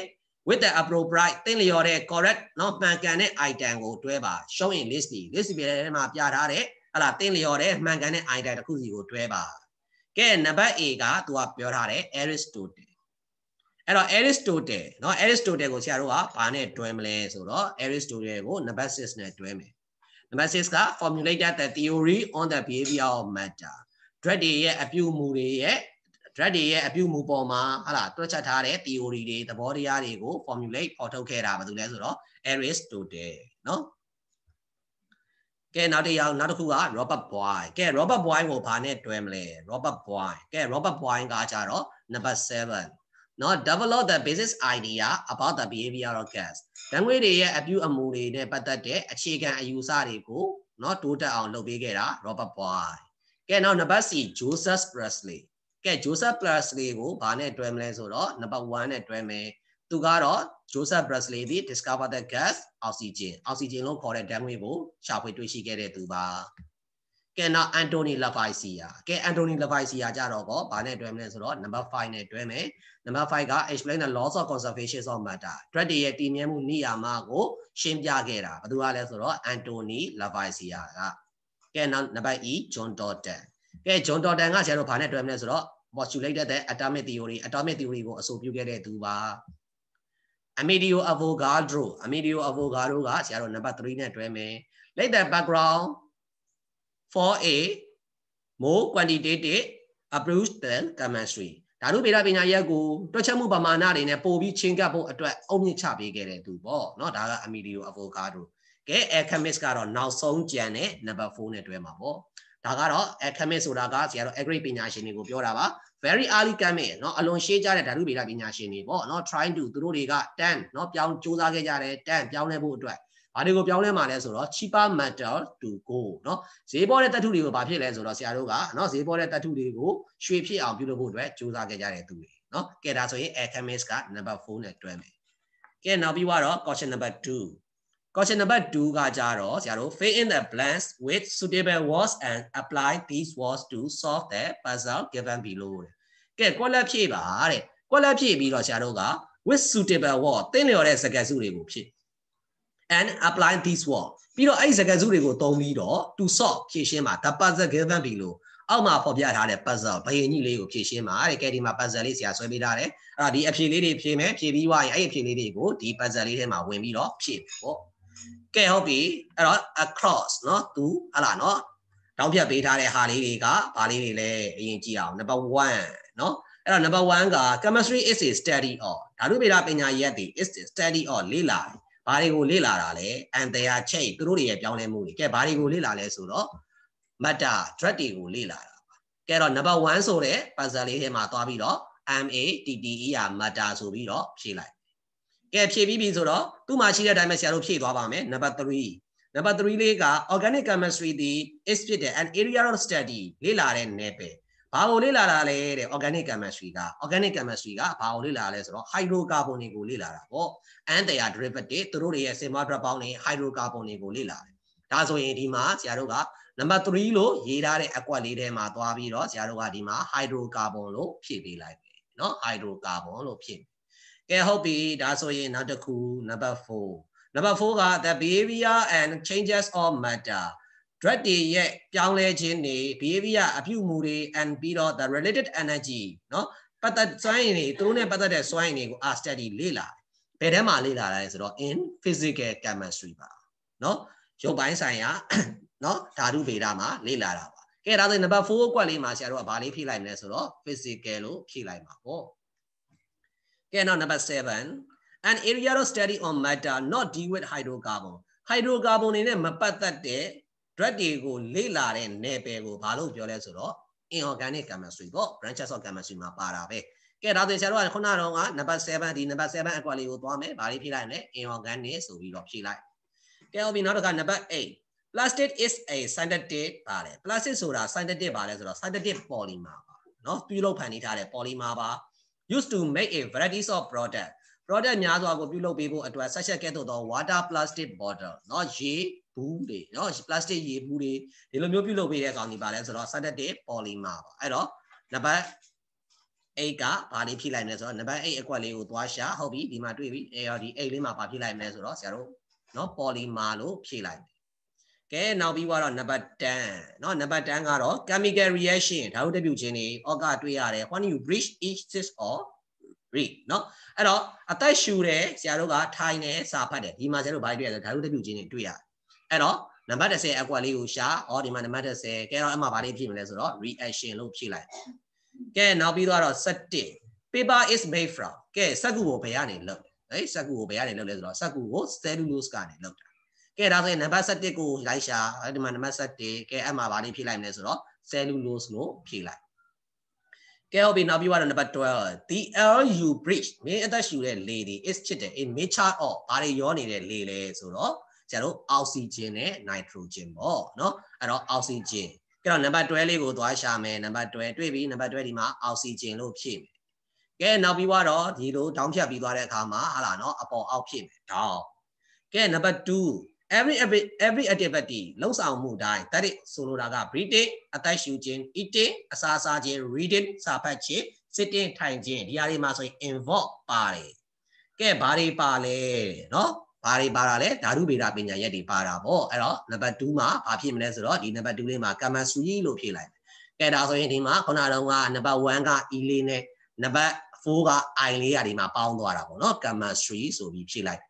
with the appropriate သင်လျော်တဲ့ correct เนาะမှန်ကန်တဲ့ item ကိုတွဲပါ show in list list ထဲမှာပြထားတဲ့ဟလာသင်လျော်တဲ့မှန်ကန်တဲ့ item တစ်ခုစီကိုတွဲပါကဲ number A ကသူကပြောထားတဲ့ Aristotle အဲ့တော့ Aristotle เนาะ Aristotle ကိုဆရာတို့ကဘာနဲ့တွဲမလဲဆိုတော့ Aristotle ကို number 6နဲ့တွဲမယ် number 6က formulated the theory on the behavior of matter drug တွေရဲ့အပြုအမူတွေရဲ့drug တွေရဲ့အပြုအမူပေါ်မှာဟာလားတွက်ချက်ထားတဲ့ theory တွေသဘောတရားတွေကို formulate ပေါ်ထုတ်ခဲ့တာဘာလို့လဲဆိုတော့ Aristotle เนาะကဲနောက်တစ်ခုက Robert Boyle ကဲ Robert Boyle ကိုဘာနဲ့တွဲမလဲ Robert Boyle ကဲ Robert Boyle ကကြတော့ number 7เนาะ develop the basic idea about the behavior of gas ဓာတ်ငွေ့တွေရဲ့အပြုအမူတွေနဲ့ပတ်သက်တဲ့အခြေခံအယူအဆတွေကိုเนาะတိုးတက်အောင်လုပ်ပေးခဲ့တာ Robert Boyle ကဲနောက် number C Joseph Priestleyကဲ Joseph Priestley ကိုဘာနဲ့တွဲမလဲဆိုတော့ number 1နဲ့တွဲမယ်သူကတော့ Joseph Priestley ဒီ discover the gas oxygen လို့ခေါ်တဲ့ဓာတ်ငွေ့ကိုရှာဖွေတွေ့ရှိခဲ့တဲ့သူပါကဲနောက် Anthony Lavoisier ကဲ Anthony Lavoisier ကြတော့ဘာနဲ့တွဲမလဲဆိုတော့ number 5နဲ့တွဲမယ် number 5က explain the laws of conservation of matter ဓာတ်တွေရဲ့တည်မြဲမှုနိယာမကိုရှင်းပြခဲ့တာဘယ်သူကလဲဆိုတော့ Anthony Lavoisier ကဲနောက် number E John Dalton ကဲ John Dalton ကဆရာတို့ဘာနဲ့တွဲမလဲဆိုတော့ postulated the atomic theory ကိုအဆိုပြုခဲ့တဲ့သူပါ Amedeo Avogadro ကဆရာတို့ number 3နဲ့တွဲမယ် Let the background for a more quantitative approach than chemistry ဓာတုဗေဒပညာရပ်ကိုတွက်ချက်မှုပမာဏတွေနဲ့ပို့ပြီးချင်းကပ်ဖို့အတွက်အုံမြင့်ချပေးခဲ့တဲ့သူပေါ့เนาะဒါက Amedeo Avogadro ကဲ alchemist ကတော့နောက်ဆုံးကျန်တဲ့ number 4နဲ့တွဲမှာပေါ့ဒါကတော့ alchemist ဆိုတာကဆရာတို့ agri ပညာရှင်တွေကိုပြောတာပါ very early chemist เนาะအလွန်ရှေးကြတဲ့ဓာတုဗေဒပညာရှင်တွေပေါ့เนาะ trying to သူတို့တွေက 10 เนาะပြောင်းစူးစမ်းခဲ့ကြတယ်10ပြောင်းလဲဖို့အတွက်ဘာတွေကိုပြောင်းလဲမှာလဲဆိုတော့ cheaper metal to go เนาะဈေးပေါ်တဲ့သတ္တုတွေကိုဘာဖြစ်လဲဆိုတော့ဆရာတို့ကเนาะဈေးပေါ်တဲ့သတ္တုတွေကိုရွှေဖြစ်အောင်ပြုလုပ်ဖို့အတွက်စူးစမ်းခဲ့ကြတဲ့သူတွေเนาะကဲဒါဆိုရင် alchemist က number 4နဲ့တွဲမယ်ကဲနောက်ပြီးတော့ question number 2 question number 2ကကြတော့ဆရာတို့ fill in the blanks with suitable words and apply these words to solve the puzzle given below ကဲကွက်လက်ဖြည့်ပါတဲ့ကွက်လက်ဖြည့်ပြီးတော့ဆရာတို့က with suitable word သင်လျော်တဲ့စကားစုတွေကိုဖြည့် and apply these word ပြီးတော့အဲ့ဒီစကားစုတွေကိုသုံးပြီးတော့ to solve ဖြည့်ရှင်းပါ the puzzle given below အောက်မှာဖော်ပြထားတဲ့ puzzle ဘယင်ကြီးလေးကိုဖြည့်ရှင်းပါတဲ့ကဲဒီမှာ puzzle လေးဆရာဆွဲပေးထားတယ်အဲ့ဒါဒီအဖြေလေးတွေဖြည့်မယ်ဖြည့်ပြီးွားရင်အဲ့ဒီအဖြေလေးတွေကိုဒီ puzzle လေးထဲမှာဝင်ပြီးတော့ဖြည့်မယ်ပေါ့ကဲဟုတ်ပြီအဲ့တော့ across เนาะသူဟလာเนาะတောင်းဖြတ်ပေးထားတဲ့ဟာလေးတွေကဘာလေးတွေလဲအရင်ကြည့်အောင် number 1เนาะအဲ့တော့ number 1က chemistry is a study of ဓာတုဗေဒပညာရပ်တွေ is a study of လေ့လာဘာတွေကိုလေ့လာတာလဲ and they are change သူတို့တွေရဲ့ပြောင်းလဲမှုတွေကဲဘာတွေကိုလေ့လာလဲဆိုတော့ matter drug တွေကိုလေ့လာတာပါကဲတော့ number 1ဆိုတဲ့ puzzle လေးထဲမှာသွားပြီးတော့ matter matter ဆိုပြီးတော့ဖြည့်လိုက်ကဲဖြည့်ပြီးပြီဆိုတော့သူ့မှာရှိတဲ့အတိုင်းပဲဆရာတို့ဖြည့်သွားပါမယ် number 3လေးက organic chemistry ဒီ is ဖြစ်တဲ့ an area of study လေ့လာတဲ့နယ်ပယ်ဘာကိုလေ့လာတာလဲတဲ့ organic chemistry ကဘာကိုလေ့လာလဲဆိုတော့ hydrocarbon တွေကိုလေ့လာတာပေါ့ and they are derivative သူတို့တွေရဲ့ sema drug ပေါင်းတွေ hydrocarbon တွေကိုလေ့လာတယ်ဒါဆိုရင်ဒီမှာဆရာတို့က number 3လို့ရေးထားတဲ့အကွက်လေးထဲမှာသွားပြီးတော့ဆရာတို့ကဒီမှာ hydrocarbon လို့ဖြည့်ပေးလိုက်မယ်เนาะ hydrocarbon လို့ဖြည့်ကဲဟုတ်ပြီဒါဆိုရင်နောက်တစ်ခု number 4က the behavior and changes of matter drug တွေရဲ့ပြောင်းလဲခြင်းတွေ behavior အပြုအမူတွေ and ပြီးတော့ the related energy เนาะပတ်သက်စွမ်းရည်တွေသူတို့နဲ့ပတ်သက်တဲ့စွမ်းရည်တွေကို study လေ့လာဘယ်ထဲမှာလေ့လာလဲဆိုတော့ in physical chemistry ပါเนาะရုပ်ပိုင်းဆိုင်ရာเนาะဓာတုဗေဒမှာလေ့လာတာပါကဲဒါဆိုရင် number 4ကွက်လေးမှာဆရာတို့ကဘာလေးဖြည့်လိုက်မလဲဆိုတော့ physical လို့ဖြည့်လိုက်ပါပေါ့ကဲနောက် number 7 an area of study on matter not deal with hydrocarbon hydrocarbon နေနဲ့မပတ်သက်တဲ့ drug တွေကိုလေ့လာတဲ့နယ်ပယ်ကိုဘာလို့ပြောလဲဆိုတော့ inorganic chemistry ပေါ့ branches of chemistry မှာပါတာပဲကဲဒါဆိုဆရာတို့ကခုနကတော့နံပါတ်7ဒီနံပါတ်7အကွက်လေးကိုသွားမယ်ဘာလေးဖြည့်လိုက်လဲ inorganic ဆိုပြီးတော့ဖြည့်လိုက်ကဲဟုတ်ပြီနောက်တစ်ခါနံပါတ်8 plastic is a synthetic ပါတယ် plastic ဆိုတာ synthetic ပါလဲဆိုတော့ synthetic polymer ပါเนาะပြုလုပ်ဖန်တီးထားတဲ့ polymer ပါ used to make a varieties of product များစွာကိုပြုလုပ်ပေးဖို့အတွက်ဆက်ရှက်ကဲ့သို့သော water plastic bottle เนาะရေဘူးတွေเนาะ plastic ရေဘူးတွေဒီလိုမျိုးပြုလုပ်ပေးတဲ့ကောင်ကြီးပါလဲဆိုတော့ synthetic polymer ပါအဲ့တော့နံပါတ်8ကဘာလေးဖြည့်လိုက်မလဲဆိုတော့နံပါတ်8အကွက်လေးကိုသွားရှာဟုတ်ပြီဒီမှာတွေ့ပြီဒီ8လေးမှာဘာဖြည့်လိုက်မလဲဆိုတော့ဆရာတို့เนาะ polymer လို့ဖြည့်လိုက်မယ်ကဲနောက်ပြီးတော့နံပါတ်10เนาะနံပါတ်10ကတော့ chemical reaction ဓာတ်တပြုခြင်းတွေဩကတွေ့ရတယ် when you breach each six or read เนาะအဲ့တော့အသက်ရှူတယ်ဆရာတို့ကထိုင်နေစာဖတ်တယ်ဒီမှာဆရာတို့ဘာတွေ့ရလဲဓာတ်တပြုခြင်းတွေတွေ့ရတယ်အဲ့တော့နံပါတ်10အကွက်လေးကိုရှာဒီမှာနံပါတ်10ကဲတော့အမှဘာလေးဖြည့်မလဲဆိုတော့ reaction လို့ဖြည့်လိုက်ကဲနောက်ပြီးတော့17 paper is made from ကဲစက္ကူကိုဘယ်ကနေလုပ်လဲစက္ကူကိုဘယ်ကနေလုပ်လဲဆိုတော့စက္ကူကို cellulose ကနေလုပ်တာကဲဒါဆိုရင်နံပါတ်17ကိုလိုက်ရှာဒီမှာနံပါတ်17ကဲအမှဘာလေးဖြည့်လိုက်မလဲဆိုတော့ cellulose လို့ဖြည့်လိုက်ကဲဟုတ်ပြီနောက်ပြီးတော့နံပါတ်12 the air you breathe မင်းအသက်ရှူတဲ့လေဒီ is ဖြစ်တယ် a mixture of ဘာတွေရောနေတဲ့လေလဲဆိုတော့ကျတော့ oxygen နဲ့ nitrogen ပေါ့နော်အဲ့တော့ oxygen ကဲတော့နံပါတ်12လေးကိုသွားရှာမယ်နံပါတ်12တွေ့ပြီနံပါတ်12ဒီမှာ oxygen လို့ဖြည့်မယ်ကဲနောက်ပြီးတော့ဒီလိုတောင်းဖြတ်ပြီးသွားတဲ့အခါမှာဟာလားနော်အပေါ်အောက်ဖြည့်မယ်တောင်းကဲနံပါတ်2 every activity လှုပ်ဆောင်မှုတိုင်း that is ဆိုလိုတာက breathing အသက်ရှူခြင်း eating အစာစားခြင်း reading စာဖတ်ခြင်း sitting ထိုင်ခြင်းဒီဟာတွေမှာဆိုရင် involve ပါတယ်ကဲဘာတွေပါလဲနော်ဘာတွေပါတာလဲဓာတုဗေဒပညာရက်တွေပါတာပေါ့အဲ့တော့နံပါတ်2မှာဘာဖြစ်မလဲဆိုတော့ဒီနံပါတ်2လေးမှာ chemistry လို့ဖြည့်လိုက်ကဲဒါဆိုရင်ဒီမှာခုနကတော့နံပါတ်1က E လေးနဲ့နံပါတ်4က I လေးရာဒီမှာပေါင်းသွားတာပေါ့နော် chemistry ဆိုပြီးဖြည့်လိုက်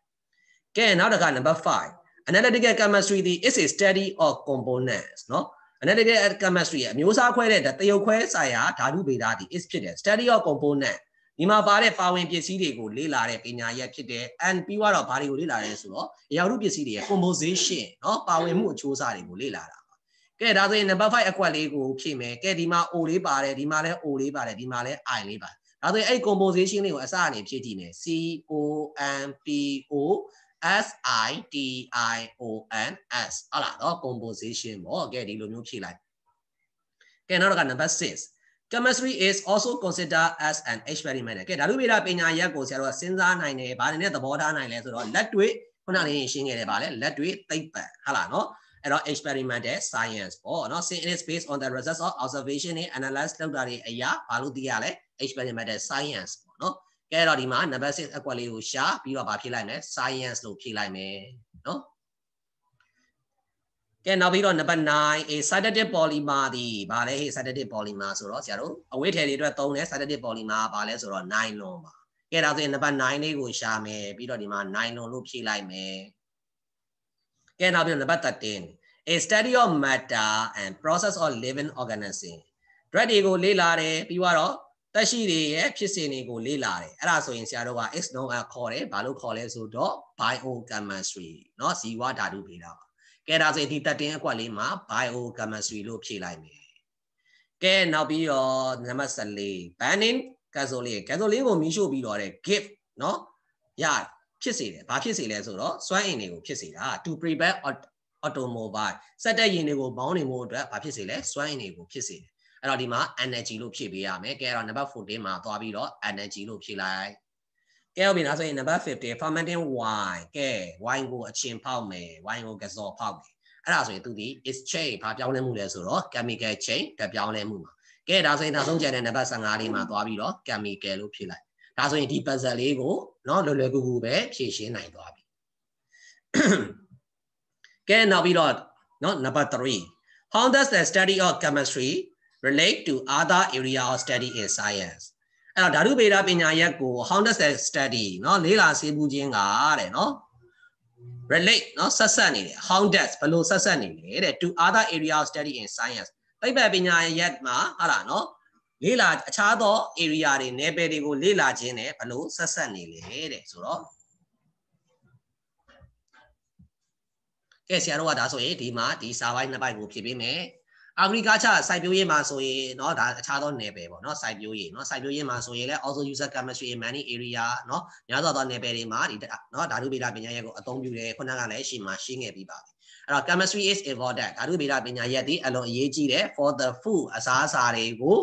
ကဲနောက်တစ်ခါနံပါတ်5 analytical chemistry is a study of components เนาะ analytical chemistry အမျိုးအစားခွဲတဲ့တရုပ်ခွဲဆိုင်ရာဓာတုဗေဒသည် is ဖြစ်တယ် study of component ဒီမှာပါတဲ့ပါဝင်ပစ္စည်းတွေကိုလေ့လာတဲ့ပညာရပ်ဖြစ်တယ် and ပြီးတော့ဘာတွေကိုလေ့လာရဲဆိုတော့အရာဝတ္ထုပစ္စည်းတွေရဲ့ composition เนาะပါဝင်မှုအချိုးအစားတွေကိုလေ့လာတာကဲဒါဆိုရင်နံပါတ်5အကွက်လေးကိုဖြည့်မယ်ကဲဒီမှာ O လေးပါတယ်ဒီမှာလည်း O လေးပါတယ်ဒီမှာလည်း I လေးပါတယ်ဒါဆိုရင်အဲ့ composition လေးကိုအစအနေဖြည့်ကြည့်မယ် C O M P O S I T I O N S ဟုတ်လားနော် composition ပေါ့ကဲဒီလိုမျိုးဖြည့်လိုက်ကဲနောက်တော့ကနံပါတ်6 chemistry is also considered as an experiment ကဲဓာတုဗေဒပညာရပ်ကိုဆရာတို့ကစဉ်းစားနိုင်တယ်ဗာနဲ့သဘောထားနိုင်လဲဆိုတော့လက်တွေ့ခုနလေးရှင်းခဲ့တယ်ဗာလဲလက်တွေ့သိပ္ပံဟုတ်လားနော်အဲ့တော့ experimental science ပေါ့နော် since it is based on the results of observation and analysis လုပ်တာတွေအရာဘာလို့သိရလဲ experimental science ပေါ့နော်ကဲတော့ဒီမှာနံပါတ်6အကွက်လေးကိုရှာပြီးတော့ဗာဖြည့်လိုက်မယ် science လို့ဖြည့်လိုက်မယ်နော်ကဲနောက်ပြီးတော့နံပါတ်9 a synthetic polymer ဒီဗာလဲ synthetic polymer ဆိုတော့ဆရာတို့အဝတ်ထည်တွေအတွက်သုံးတဲ့ synthetic polymer ဗာလဲဆိုတော့ nylon ပါကဲဒါဆိုရင်နံပါတ်9လေးကိုရှာမယ်ပြီးတော့ဒီမှာ nylon လို့ဖြည့်လိုက်မယ်ကဲနောက်ပြီးတော့နံပါတ်13 a study of matter and process of living organism drug တွေကိုလေ့လာတယ်ပြီးတော့တက်ရှိတွေရဲ့ဖြစ်စဉ်တွေကိုလေ့လာတယ်အဲ့ဒါဆိုရင်ဆရာတို့က X လုံးခေါ်တယ်ဘာလို့ခေါ်လဲဆိုတော့ biochemistry เนาะဇီဝဓာတုဗေဒပါကဲဒါဆိုရင်ဒီ13အကွက်လေးမှာ biochemistry လို့ဖြည့်လိုက်မယ်ကဲနောက်ပြီးတော့နံပါတ်14 burning gasoline ကိုမီးရှို့ပြီးတော့တဲ့ gift เนาะရဖြစ်စေတယ်ဘာဖြစ်စေလဲဆိုတော့စွမ်းအင်တွေကိုဖြစ်စေတာ to prepare automobile စက်တက်ယာဉ်တွေကိုမောင်းနေမှုအတွက်ဘာဖြစ်စေလဲစွမ်းအင်တွေကိုဖြစ်စေတယ်အဲ့တော့ဒီမှာ energy လို့ဖြည့်ပေးရမယ်ကဲအဲ့တော့နံပါတ်14မှာသွားပြီးတော့ energy လို့ဖြည့်လိုက်ကဲဟုတ်ပြီလားဆိုရင်နံပါတ်15 fermenting wine ကဲ wine ကိုအချင်ဖောက်မယ် wine ကိုကစော်ဖောက်မယ်အဲ့ဒါဆိုရင်သူဒီ is change ဘာပြောင်းလဲမှုလဲဆိုတော့ chemical change တပြောင်းလဲမှုမှာကဲဒါဆိုရင်နောက်ဆုံးကျန်တဲ့နံပါတ်15လေးမှာသွားပြီးတော့ chemical လို့ဖြည့်လိုက်ဒါဆိုရင်ဒီ puzzle လေးကိုเนาะလွယ်လွယ်ကူကူပဲဖြည့်ရှင်းနိုင်သွားပြီကဲနောက်ပြီးတော့เนาะနံပါတ်3 how does the study of chemistry relate to other area of study in science အဲ့တော့ဓာတုဗေဒပညာရပ်ကို how does the study เนาะလေးလာစေမှုခြင်းကတဲ့เนาะ relate เนาะဆက်ဆက်နေတယ် how does ဘယ်လိုဆက်ဆက်နေလဲတဲ့ to other area of study in science သိပ္ပံပညာရပ်မှာဟုတ်လားเนาะလေးလာအခြားသော area တွေနယ်ပယ်တွေကိုလေးလာခြင်းနဲ့ဘယ်လိုဆက်ဆက်နေလဲတဲ့ဆိုတော့ ကဲဆရာတို့ကဒါဆိုရင်ဒီမှာဒီစာပိုင်းနှစ်ပိုင်းကိုဖြည့်ပေးမယ် agriculture စိုက်ပျိုးရေးမှာဆိုရင်เนาะဒါအခြားသောနယ်ပယ်ပေါ့เนาะစိုက်ပျိုးရေးเนาะစိုက်ပျိုးရေးမှာဆိုရင်လည်း also user chemistry in many area เนาะများစွာသောနယ်ပယ်တွေမှာဒီเนาะဓာတုဗေဒပညာရပ်ကိုအသုံးပြုတယ်ခုနကလည်းရှင်းငယ်ပြီးပါပြီအဲ့တော့ chemistry is important ဓာတုဗေဒပညာရပ်ဒီအလွန်အရေးကြီးတယ် for the food အစားအစာတွေကို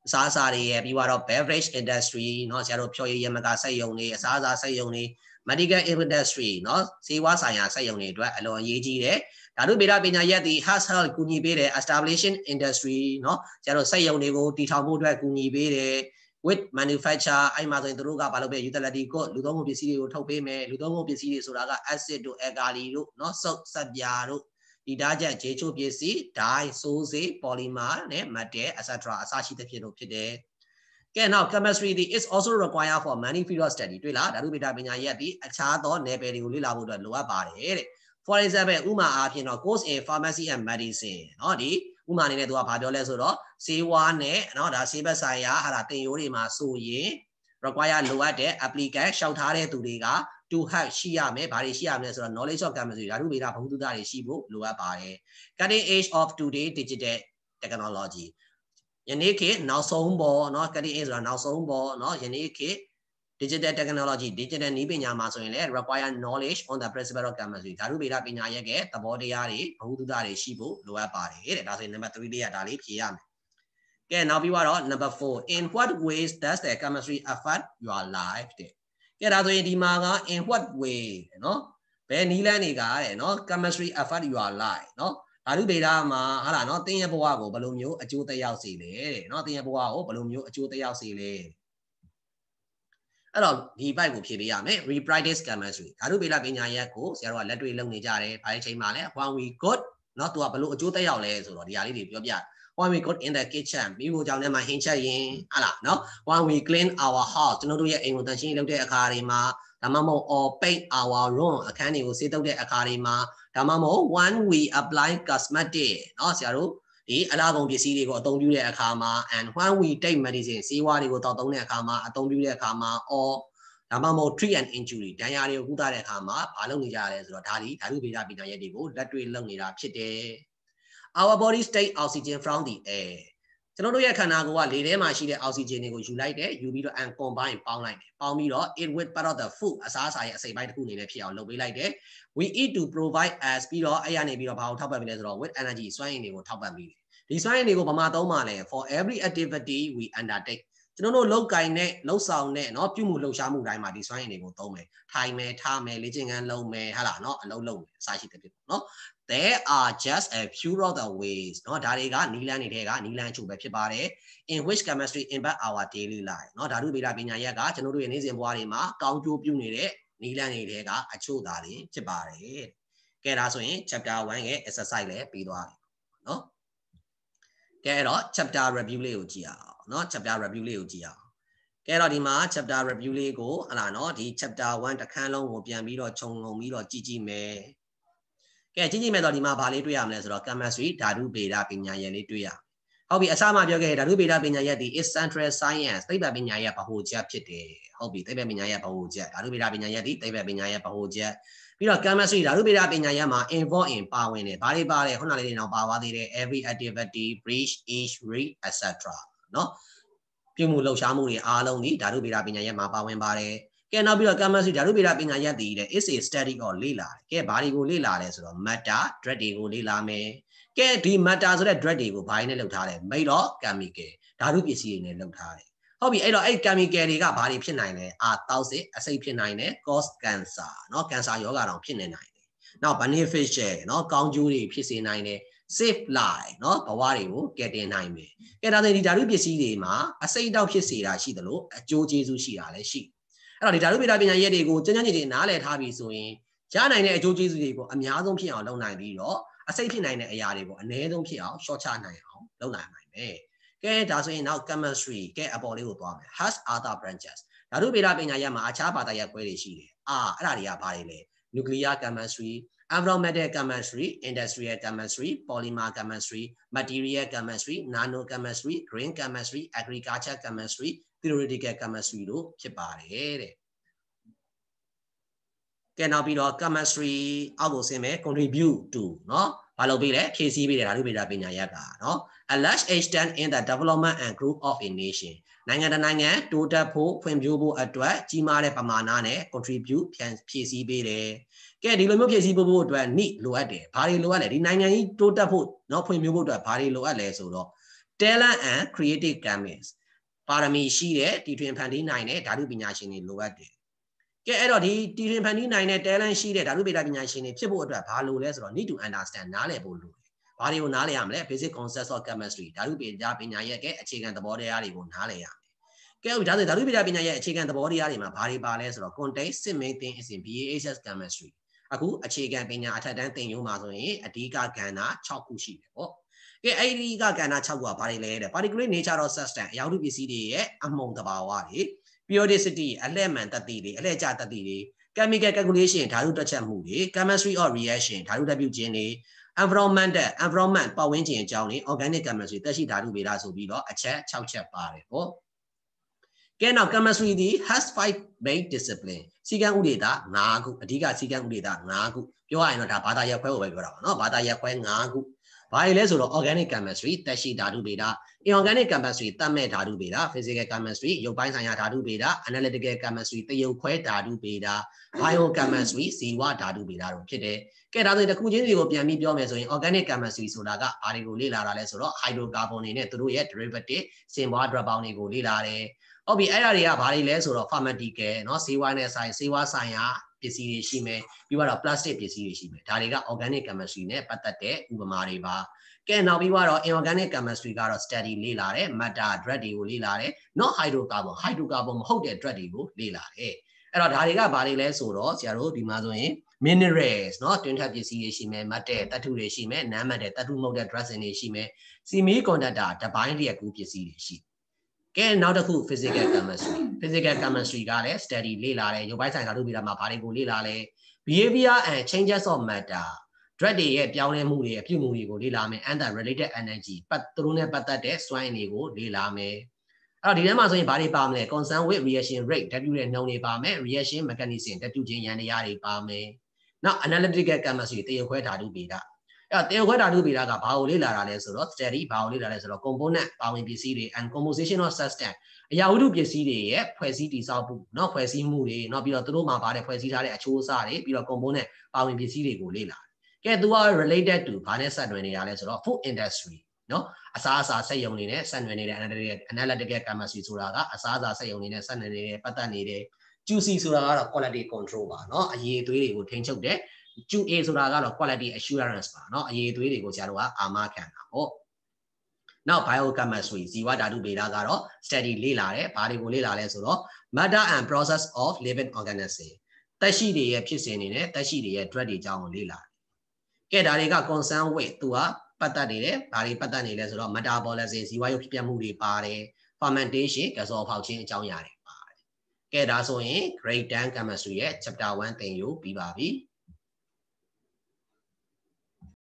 အစားအစာတွေရဲ့ပြီးတော့ beverage industry เนาะဆရာတို့ဖြော်ရည်ရမကစက်ရုံတွေအစားအစာစက်ရုံတွေ medical industry เนาะဆေးဝါးဆိုင်ရာစက်ရုံတွေအတွက်အလွန်အရေးကြီးတယ်ဓာတုဗေဒပညာရပ်ဒီ has helped ကူညီပေးတယ် establishing industry เนาะဆရာတို့စက်ရုံတွေကိုတည်ထောင်ဖို့အတွက်ကူညီပေးတယ် with manufacture အဲ့မှာဆိုရင်တို့ကဘာလုပ်ပေး utility good လူသုံးမှုပစ္စည်းတွေကိုထုတ်ပေးမယ်လူသုံးမှုပစ္စည်းတွေဆိုတာက acid တို့ alkali တို့เนาะ salt စက်ပြာတို့detergent ဂျေချိုပစ္စည်း dye စိုးစေး polymer နဲ့ metal etc အစရှိသဖြင့်တို့ဖြစ်တယ်ကဲနောက် chemistry is also required for many field study တွေ့လားဓာတုဗေဒပညာရပ်ဒီအခြားသောနယ်ပယ်တွေကိုလေ့လာဖို့အတွက်လိုအပ်ပါတယ်တဲ့ for example ဥမာအားဖြင့်တော့ course in pharmacy and medicine เนาะဒီဥမာအနေနဲ့သူကဘာပြောလဲဆိုတော့ဆေးဝါးနဲ့เนาะဒါဆေးဘက်ဆိုင်ရာဟာဒါတင်ရိုးတွေမှာဆိုရင် require လိုအပ်တဲ့ applicant ရှောက်ထားတဲ့သူတွေက to have ရှိရမယ်ဘာတွေရှိရမလဲဆိုတော့ knowledge of chemistry ဓာတုဗေဒဘဟုသုတတွေရှိဖို့လိုအပ်ပါတယ် cutting edge of today digital technology ယနေ့ခေတ်နောက်ဆုံးပေါ်เนาะ cutting edge ဆိုတာနောက်ဆုံးပေါ်เนาะယနေ့ခေတ် digital technology digital နည်းပညာမှာဆိုရင်လည်း require knowledge on the principle of chemistry ဓာတုဗေဒပညာရပ်ရဲ့သဘောတရားတွေဘဟုသုတတွေရှိဖို့လိုအပ်ပါတယ်တဲ့ဒါဆိုရင် number 3လေးကဒါလေးဖြေရမယ်ကဲနောက်ပြီးတော့ number 4 in what ways does the chemistry affect your life တဲ့ကဲဒါဆိုရင်ဒီမှာက in what way เนาะဘယ်နည်းလမ်းတွေကတဲ့เนาะ chemistry affect your life เนาะဓာတုဗေဒမှာဟာလားเนาะသင်ရဲ့ဘဝကိုဘယ်လိုမျိုးအကျိုးသက်ရောက်စေလဲတဲ့เนาะသင်ရဲ့ဘဝကိုဘယ်လိုမျိုးအကျိုးသက်ရောက်စေလဲအဲ့တော့ဒီဘက်ကိုဖြည့်ပေးရမယ် repractice chemistry ဓာတုဗေဒပညာရပ်ကိုဆရာတို့ကလက်တွေ့လုပ်နေကြတယ်ဘာအချိန်မှာလဲ when we got เนาะသူကဘယ်လိုအကျိုးသက်ရောက်လဲဆိုတော့ဒီဟာလေးတွေပြောပြ when we got in the kitchen မိဖို့ကြောင့်လည်းမဟင်းချက်ရင်ဟာလားเนาะ when we clean our house ကျွန်တော်တို့ရဲ့အိမ်ကိုတန်ရှင်းလုပ်တဲ့အခါတွေမှာဒါမှမဟုတ် or paint our room အခန်းတွေကိုဆေးတုပ်တဲ့အခါတွေမှာဒါမှမဟုတ် when we apply cosmetic เนาะဆရာတို့ဒီအလားကုန်ပစ္စည်းတွေကိုအသုံးပြုတဲ့အခါမှာ and when we take medicine ဆေးဝါးတွေကိုတောက်သုံးတဲ့အခါမှာအသုံးပြုတဲ့အခါမှာ or ဒါမှမဟုတ် treat and injury ဒဏ်ရာတွေကိုကုသတဲ့အခါမှာမလုပ်နေကြရတယ်ဆိုတော့ဒါဒီဓာတုဗေဒပညာရပ်တွေကိုလက်တွေ့လုပ်နေတာဖြစ်တယ် our body take oxygen from the air ကျွန်တော်တို့ရဲ့ခန္ဓာကိုယ်ကလေထဲမှာရှိတဲ့ oxygen တွေကိုယူလိုက်တယ်ယူပြီးတော့ and combine ပေါင်းလိုက်တယ်ပေါင်းပြီးတော့ it with part of the food အစားအစာရဲ့အစိတ်ပိုင်းတစ်ခုအနေနဲ့ဖြစ်အောင်လုပ်ပေးလိုက်တယ် we eat to provide as ပြီးတော့အဲ့ရနေပြီးတော့ဘာကိုထောက်ပံ့ပေးလဲဆိုတော့ with energy စွမ်းအင်တွေကိုထောက်ပံ့ပေးတယ်ဒီစွမ်းအင်တွေကိုဘာမှသုံးပါလဲ for every activity we undertake ကျွန်တော်တို့လောက်ကင်နဲ့လှုပ်ဆောင်တဲ့เนาะပြုမှုလှုပ်ရှားမှုတိုင်းမှာဒီစွမ်းအင်တွေကိုသုံးမယ်ထိုင်မယ်ထားမယ်လေ့ကျင့်ခန်းလုပ်မယ်ဟာလားเนาะအလုပ်လုပ်မယ်အစရှိတဲ့ဖြစ်ပေါ့เนาะ there are just a few of the ways เนาะဒါတွေကနီလန်းတွေထဲကနီလန်းအချို့ပဲဖြစ်ပါတယ် in which chemistry impact our daily life เนาะဓာတုဗေဒပညာရပ်ကကျွန်တော်တို့ရဲ့နေ့စဉ်ဘဝတွေမှာကောင်းကျိုးပြုနေတဲ့နီလန်းတွေထဲကအချို့သာတွေဖြစ်ပါတယ်ကဲဒါဆိုရင် chapter 1ရဲ့ exercise လည်းပြီးသွားပြီเนาะကဲအဲ့တော့ chapter review လေးကိုကြည့်အောင်เนาะ chapter review လေးကိုကြည့်အောင်ကဲတော့ဒီမှာ chapter review လေးကိုဟလာเนาะဒီ chapter 1တစ်ခန်းလုံးကိုပြန်ပြီးတော့ခြုံငုံပြီးတော့ကြည့်မယ်ကဲကြည့်မယ်တော့ဒီမှာဘာလေးတွေ့ရမလဲဆိုတော့ chemistry ဓာတုဗေဒပညာရပ်လေးတွေ့ရဟုတ်ပြီအစမှပြောခဲ့ဓာတုဗေဒပညာရပ်ဒီ is central science သိပ္ပံပညာရပ်ဗဟိုချက်ဖြစ်တယ်ဟုတ်ပြီသိပ္ပံပညာရပ်ဗဟိုချက်ဓာတုဗေဒပညာရပ်ဒီသိပ္ပံပညာရပ်ဗဟိုချက်ပြီးတော့ chemistry ဓာတုဗေဒပညာရပ်မှာ involve in ပါဝင်တယ်ဘာတွေပါလဲခုနလေးတွေတော့ပါသွားသေးတယ် every activity breach each read etc เนาะပြုမှုလှုပ်ရှားမှုတွေအားလုံးဒီဓာတုဗေဒပညာရပ်မှာပါဝင်ပါတယ်ကဲနောက်ပြီးတော့ chemistry ဓာတုဗေဒပညာရပ်တည်တဲ့ is a study ကိုလေ့လာတယ်ကဲဘာတွေကိုလေ့လာလဲဆိုတော့ matter drug တွေကိုလေ့လာမယ်ကဲဒီ matter ဆိုတဲ့ drug တွေကိုဘာတွေနဲ့လုပ်ထားလဲ made of chemical ဓာတုပစ္စည်းတွေနဲ့လုပ်ထားတယ်ဟုတ်ပြီအဲ့တော့အဲ့ chemical တွေကဘာတွေဖြစ်နိုင်လဲtoxic အဆိပ်ဖြစ်နိုင်တယ် cause cancer เนาะ cancer ရောဂါတောင်ဖြစ်နေနိုင်တယ်နောက် beneficial เนาะကောင်းကျိုးတွေဖြစ်စေနိုင်တယ် save life เนาะဘဝတွေကိုကယ်တင်နိုင်မယ်ကဲဒါဆိုရင်ဒီဓာတုပစ္စည်းတွေမှာအဆိပ်တောက်ဖြစ်စေတာရှိသလိုအကျိုးကျေးဇူးရှိတာလည်းရှိအဲ့တော့ဒီဓာတုဗေဒပညာရပ်တွေကိုကျဉ်းကျဉ်းချင်းနားလည်ထားပြီးဆိုရင်ရနိုင်တဲ့အကျိုးကျေးဇူးတွေကိုအများဆုံးဖြစ်အောင်လုပ်နိုင်ပြီးတော့အဆိပ်ဖြစ်နိုင်တဲ့အရာတွေကိုအနည်းဆုံးဖြစ်အောင်ရှော့ချနိုင်အောင်လုပ်နိုင်မယ်ကဲဒါဆိုရင်နောက် chemistry ကဲအပေါ်လေးကိုသွားမယ် has other branches ဓာတုဗေဒပညာရပ်မှာအခြားဘာသာရပ်ခွဲတွေရှိတယ်အဲ့ဒါတွေကဘာတွေလဲ nuclear chemistry environmental chemistry industrial chemistry polymer chemistry material chemistry nano chemistry green chemistry agriculture chemistry theoretical chemistry တို့ဖြစ်ပါတယ်တဲ့ Cái nào bị đó chemistry ao xem mẹ contribute to nó và lâu bị đấy PhD bị đấy bị ra bên nhà cả nó a large extent in the development and growth of a nation နိုင်ငံတနိုင်ငံတိုးတက်ဖို့ဖွံ့ဖြိုးဖို့အတွက်ကြီးမားတဲ့ပမာဏနဲ့ contribute ဖြည့်ဆည်းပေးတယ်။ကဲဒီလိုမျိုးဖြည့်ဆည်းဖို့အတွက် need လိုအပ်တယ်။ဘာတွေလိုအပ်လဲဒီနိုင်ငံကြီးတိုးတက်ဖို့เนาะဖွံ့ဖြိုးဖို့အတွက်ဘာတွေလိုအပ်လဲဆိုတော့ talent and creative chemists ပါရမီရှိတဲ့တီထွင်ဖန်တီးနိုင်တဲ့ဓာတုပညာရှင်တွေလိုအပ်တယ်။ကဲအဲ့တော့ဒီတီထွင်ဖန်တီးနိုင်တဲ့ talent ရှိတဲ့ဓာတုဗေဒပညာရှင်တွေဖြစ်ဖို့အတွက်ဘာလိုလဲဆိုတော့ need to understand နားလည်ဖို့လိုတယ်။ဘာတွေကိုနားလည်ရမလဲ basic concepts of chemistry ဓာတုဗေဒပညာရဲ့အခြေခံသဘောတရားတွေကိုနားလည်ရမယ်။ကဲဒါဆိုဓာတုဗေဒပညာရဲ့အခြေခံသဘောတရားတွေမှာဘာတွေပါလဲဆိုတော့ context စစ် main thing is in BAHS chemistry အခုအခြေခံပညာအထက်တန်းသင်ယူမှာဆိုရင်အဓိကကဏ္ဍ6ခုရှိတယ်ပေါ့။ကဲအဲ့ဒီကကဏ္ဍ6ခုကဘာတွေလဲတဲ့ particular nature of substance အရာဝတ္ထုပစ္စည်းတွေရဲ့အမှုန်သဘာဝတွေ periodicity အလှည့်မှန်တတ်သိတွေအလှည့်ကျတတ်သိတွေ chemical calculation ဓာတုတွက်ချက်မှုတွေ chemistry of reaction ဓာတုဓာတ်ပြုခြင်းတွေ environment ပတ်ဝန်းကျင်အကြောင်းတွေ organic chemistry သက်ရှိဓာတုဗေဒဆိုပြီးတော့အချက်6ချက်ပါတယ်ပေါ့ကဲနောက် chemistry ဒီ has 5 main discipline စီကံဥဒေတာ5ခုအဓိကစီကံဥဒေတာ5ခုပြောရရင်တော့ဒါဘာသာရပ်ခွဲကိုပဲပြောတာပါเนาะဘာသာရပ်ခွဲ5ခုဘာလဲဆိုတော့ organic chemistry သက်ရှိဓာတုဗေဒ inorganic chemistry သတ်မဲ့ဓာတုဗေဒ physical chemistry ရုပ်ပိုင်းဆိုင်ရာဓာတုဗေဒ analytical chemistry သရုပ်ခွဲဓာတုဗေဒ biochemistry ဇီဝဓာတုဗေဒတို့ဖြစ်တယ်ကဲဒါဆိုရင်တစ်ခုချင်းစီကိုပြန်ပြီးပြောမယ်ဆိုရင် organic chemistry ဆိုတာကဘာတွေကိုလေ့လာတာလဲဆိုတော့ hydrocarbon တွေနဲ့သူတို့ရဲ့ derivative စင်ပွား drop ပေါင်းတွေကိုလေ့လာတယ်ဟုတ်ပြီအဲ့ဒါတွေကဘာတွေလဲဆိုတော့ pharmaceutical เนาะဆေးဝါးနဲ့ဆေးဝါးဆိုင်ရာပစ္စည်းတွေရှိမယ်ပြီးတော့ plastic ပစ္စည်းတွေရှိမယ်ဒါတွေက organic chemistry နဲ့ပတ်သက်တဲ့ဥပမာတွေပါကဲနောက်ပြီးတော့ inorganic chemistry ကတော့ study လေ့လာတယ် matter drug တွေကိုလေ့လာတယ် not hydrocarbon မဟုတ်တဲ့ drug တွေကိုလေ့လာတယ်အဲ့တော့ဒါတွေကဘာတွေလဲဆိုတော့ဆရာတို့ဒီမှာဆိုရင် minerals เนาะတွင်းထက်ပစ္စည်းတွေရှိမယ် matter သတ္တုတွေရှိမယ် non matter သတ္တုမဟုတ်တဲ့ drug တွေရှိမယ် semiconductor တပိုင်းလျက်ကူးပစ္စည်းတွေရှိကဲနောက်တစ်ခု physical chemistry ကလည်း study လေ့လာတယ်ရုပ်ပိုင်းဆိုင်ရာဓာတုဗေဒမှာဘာတွေကိုလေ့လာလဲ behavior and changes of matter drug တွေရဲ့ပြောင်းလဲမှုတွေအပြုမှုတွေကိုလေ့လာမယ် and the related energy သူတို့နဲ့ပတ်သက်တဲ့စွမ်းအင်တွေကိုလေ့လာမယ်အဲ့တော့ဒီထဲမှာဆိုရင်ဘာတွေပါမလဲ concern with reaction rate ဓာတ်ပြုတဲ့နှုန်းတွေပါမယ် reaction mechanism ဓာတ်ပြုခြင်းယန္တရားတွေပါမယ်နောက် analytical chemistry သရုပ်ခွဲဓာတုဗေဒအဲ့တော့သရုပ်ခွဲဓာတုဗေဒကဘာကိုလေ့လာတာလဲဆိုတော့ study ဘာကိုလေ့လာလဲဆိုတော့ component ပါဝင်ပစ္စည်းတွေ and composition of substance အရာဝတ္ထုပစ္စည်းတွေရဲ့ဖွဲ့စည်းတည်ဆောက်မှုเนาะဖွဲ့စည်းမှုတွေเนาะပြီးတော့သူတို့မှာပါတဲ့ဖွဲ့စည်းထားတဲ့အချိုးအစားတွေပြီးတော့ component ပါဝင်ပစ္စည်းတွေကိုလေ့လာကဲသူက related to ဘာနဲ့ဆက်နွယ်နေတာလဲဆိုတော့ food industry เนาะအစားအစာစက်ရုံတွေနဲ့ဆက်နွယ်နေတဲ့ analytical chemistry ဆိုတာကအစားအစာစက်ရုံတွေနဲ့ဆက်နွယ်နေတဲ့ပတ်သက်နေတဲ့ QC ဆိုတာကတော့ quality control ပါเนาะအရေးအသွေးတွေကိုထိန်းချုပ်တဲ့ QA ဆိုတာကတော့ quality assurance ပါเนาะအရေးအသွေးတွေကိုဆရာတို့ကအာမခံတာပေါ့နောက် biochemistry ဇီဝဓာတုဗေဒကတော့ study လေ့လာတယ်ဘာတွေကိုလေ့လာလဲဆိုတော့ matter and process of living organism သက်ရှိတွေရဲ့ဖြစ်စဉ်တွေနဲ့သက်ရှိတွေရဲ့ drug တွေအကြောင်းကိုလေ့လာကဲဒါတွေက concern with သူကပတ်သက်နေတယ်ဘာတွေပတ်သက်နေလဲဆိုတော့ metabolism ဇီဝရုပ်ဖြစ်ပျက်မှုတွေပါတယ် fermentation ကစောဖောက်ခြင်းအကြောင်းအရာတွေပါတယ်ကဲဒါဆိုရင် grade 10 chemistry ရဲ့ chapter 1သင်ယူပြီးပါပြီ